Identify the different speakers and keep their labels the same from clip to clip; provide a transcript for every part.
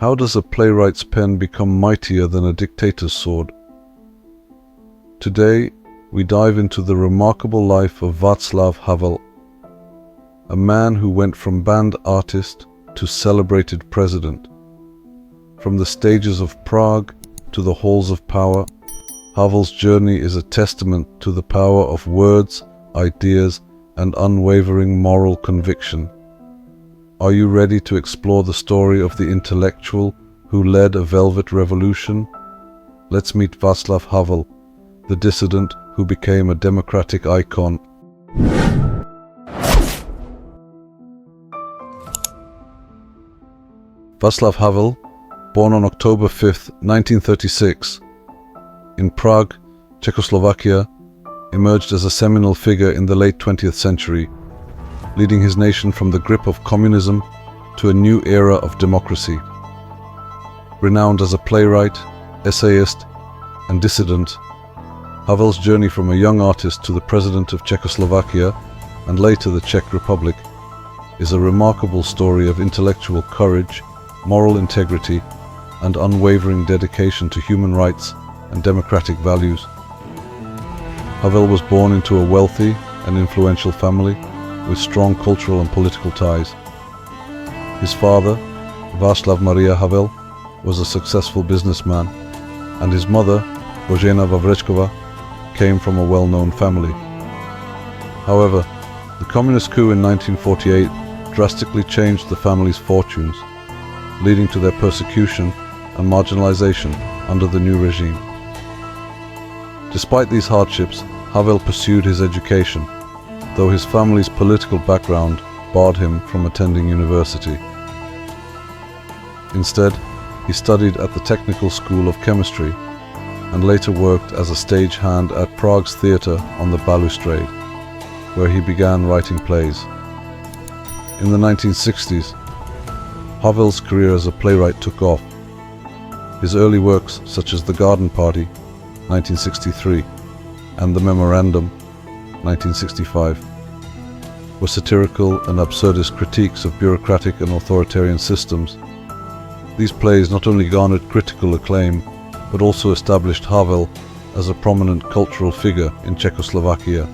Speaker 1: How does a playwright's pen become mightier than a dictator's sword? Today, we dive into the remarkable life of Václav Havel, a man who went from band artist to celebrated president. From the stages of Prague to the halls of power, Havel's journey is a testament to the power of words, ideas, and unwavering moral conviction. Are you ready to explore the story of the intellectual who led a velvet revolution? Let's meet Václav Havel, the dissident who became a democratic icon. Václav Havel, born on October 5, 1936, in Prague, Czechoslovakia, emerged as a seminal figure in the late 20th century, leading his nation from the grip of communism to a new era of democracy. Renowned as a playwright, essayist, and dissident, Havel's journey from a young artist to the president of Czechoslovakia and later the Czech Republic is a remarkable story of intellectual courage, moral integrity, and unwavering dedication to human rights and democratic values. Havel was born into a wealthy and influential family with strong cultural and political ties. His father, Václav Maria Havel, was a successful businessman, and his mother, Božena Vavrečková, came from a well-known family. However, the communist coup in 1948 drastically changed the family's fortunes, leading to their persecution and marginalization under the new regime. Despite these hardships, Havel pursued his education, though his family's political background barred him from attending university. Instead, he studied at the Technical School of Chemistry and later worked as a stagehand at Prague's theatre on the Balustrade, where he began writing plays. In the 1960s, Havel's career as a playwright took off. His early works, such as The Garden Party, 1963, and The Memorandum, 1965, were satirical and absurdist critiques of bureaucratic and authoritarian systems. These plays not only garnered critical acclaim, but also established Havel as a prominent cultural figure in Czechoslovakia.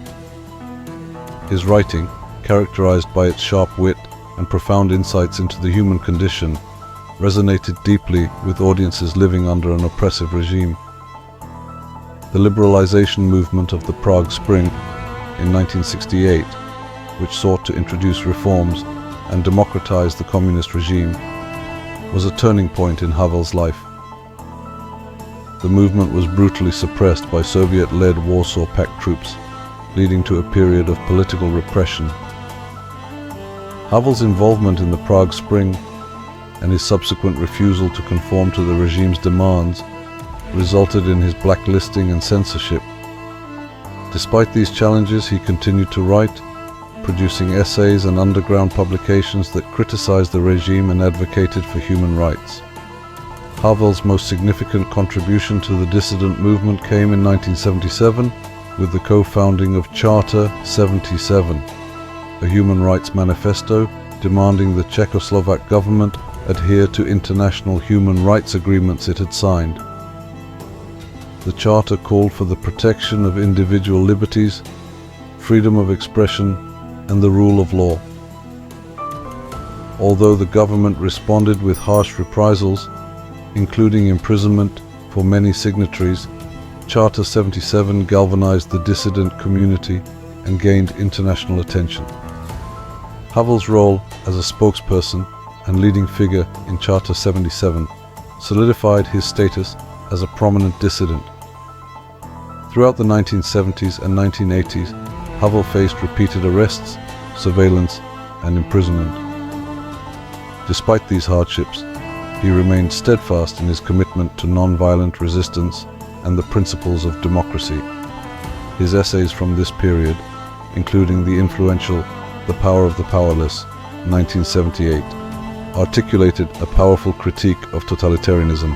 Speaker 1: His writing, characterized by its sharp wit and profound insights into the human condition, resonated deeply with audiences living under an oppressive regime. The liberalization movement of the Prague Spring in 1968, which sought to introduce reforms and democratize the communist regime, was a turning point in Havel's life. The movement was brutally suppressed by Soviet-led Warsaw Pact troops, leading to a period of political repression. Havel's involvement in the Prague Spring and his subsequent refusal to conform to the regime's demands resulted in his blacklisting and censorship. Despite these challenges, he continued to write, producing essays and underground publications that criticized the regime and advocated for human rights. Havel's most significant contribution to the dissident movement came in 1977 with the co-founding of Charter 77, a human rights manifesto demanding the Czechoslovak government adhere to international human rights agreements it had signed. The Charter called for the protection of individual liberties, freedom of expression, and the rule of law. Although the government responded with harsh reprisals, including imprisonment for many signatories, Charter 77 galvanized the dissident community and gained international attention. Havel's role as a spokesperson and leading figure in Charter 77 solidified his status as a prominent dissident. Throughout the 1970s and 1980s, Havel faced repeated arrests, surveillance, and imprisonment. Despite these hardships, he remained steadfast in his commitment to non-violent resistance and the principles of democracy. His essays from this period, including the influential The Power of the Powerless, 1978, articulated a powerful critique of totalitarianism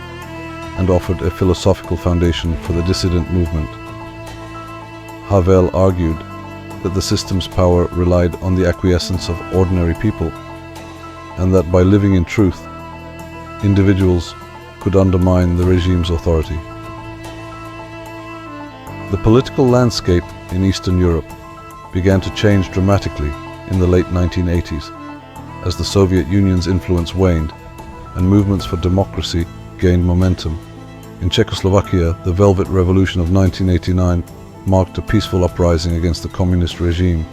Speaker 1: and offered a philosophical foundation for the dissident movement. Havel argued that the system's power relied on the acquiescence of ordinary people, and that by living in truth, individuals could undermine the regime's authority. The political landscape in Eastern Europe began to change dramatically in the late 1980s as the Soviet Union's influence waned and movements for democracy gained momentum. In Czechoslovakia, the Velvet Revolution of 1989 marked a peaceful uprising against the communist regime.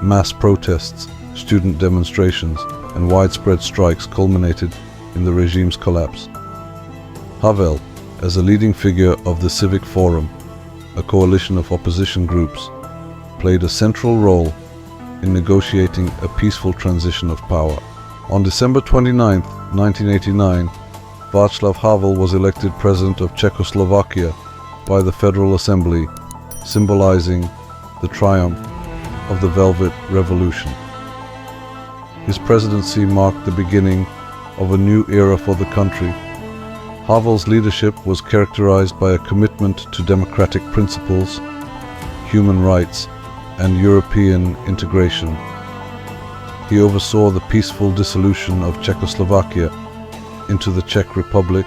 Speaker 1: Mass protests, student demonstrations, and widespread strikes culminated in the regime's collapse. Havel, as a leading figure of the Civic Forum, a coalition of opposition groups, played a central role in negotiating a peaceful transition of power. On December 29, 1989, Václav Havel was elected president of Czechoslovakia by the Federal Assembly, symbolizing the triumph of the Velvet Revolution. His presidency marked the beginning of a new era for the country. Havel's leadership was characterized by a commitment to democratic principles, human rights, and European integration. He oversaw the peaceful dissolution of Czechoslovakia into the Czech Republic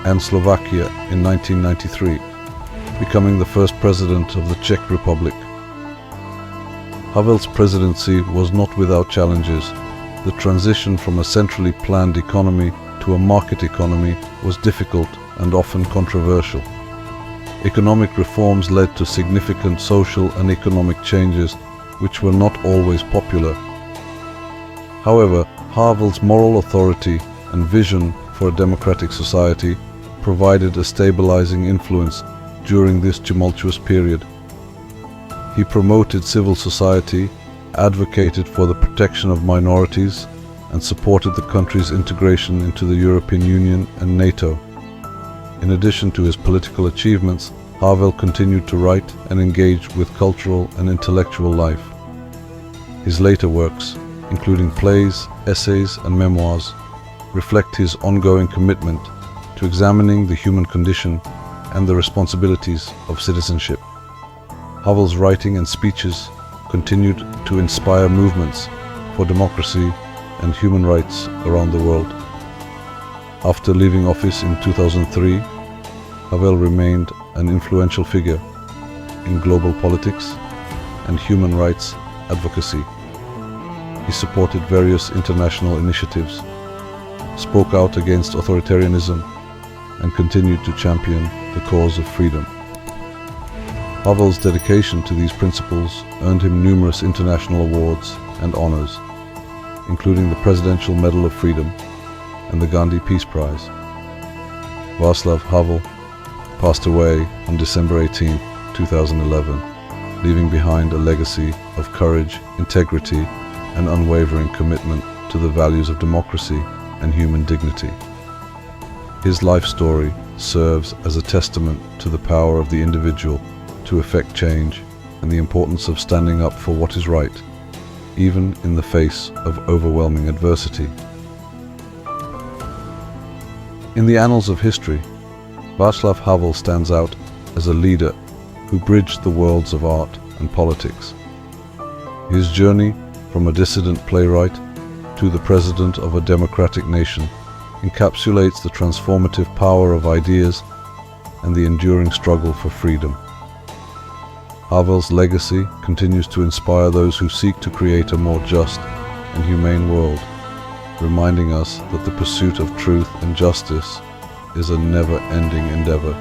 Speaker 1: and Slovakia in 1993, becoming the first president of the Czech Republic. Havel's presidency was not without challenges. The transition from a centrally planned economy to a market economy was difficult and often controversial. Economic reforms led to significant social and economic changes which were not always popular. However, Havel's moral authority and vision for a democratic society provided a stabilizing influence during this tumultuous period. He promoted civil society, advocated for the protection of minorities, and supported the country's integration into the European Union and NATO. In addition to his political achievements, Havel continued to write and engage with cultural and intellectual life. His later works, including plays, essays, and memoirs, reflect his ongoing commitment to examining the human condition and the responsibilities of citizenship. Havel's writing and speeches continued to inspire movements for democracy and human rights around the world. After leaving office in 2003, Havel remained an influential figure in global politics and human rights advocacy. He supported various international initiatives, spoke out against authoritarianism, and continued to champion the cause of freedom. Havel's dedication to these principles earned him numerous international awards and honors, including the Presidential Medal of Freedom and the Gandhi Peace Prize. Václav Havel passed away on December 18, 2011, leaving behind a legacy of courage, integrity, and unwavering commitment to the values of democracy and human dignity. His life story serves as a testament to the power of the individual to effect change and the importance of standing up for what is right, even in the face of overwhelming adversity. In the annals of history, Václav Havel stands out as a leader who bridged the worlds of art and politics. His journey from a dissident playwright to the president of a democratic nation encapsulates the transformative power of ideas and the enduring struggle for freedom. Havel's legacy continues to inspire those who seek to create a more just and humane world, reminding us that the pursuit of truth and justice is a never-ending endeavor.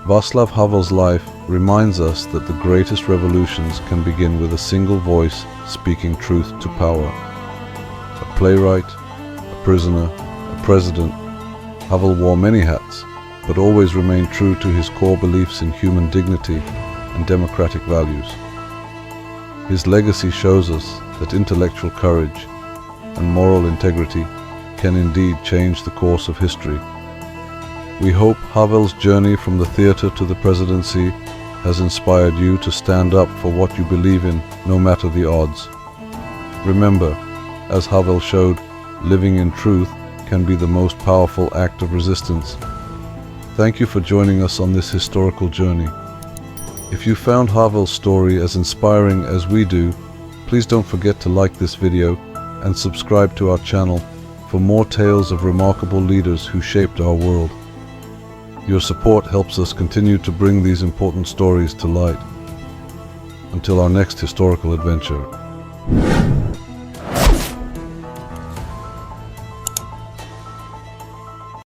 Speaker 1: Václav Havel's life reminds us that the greatest revolutions can begin with a single voice speaking truth to power. A playwright, a prisoner, a president, Havel wore many hats, but always remained true to his core beliefs in human dignity and democratic values. His legacy shows us that intellectual courage and moral integrity can indeed change the course of history. We hope Havel's journey from the theater to the presidency has inspired you to stand up for what you believe in, no matter the odds. Remember, as Havel showed, living in truth can be the most powerful act of resistance. Thank you for joining us on this historical journey. If you found Havel's story as inspiring as we do, please don't forget to like this video and subscribe to our channel for more tales of remarkable leaders who shaped our world. Your support helps us continue to bring these important stories to light. Until our next historical adventure.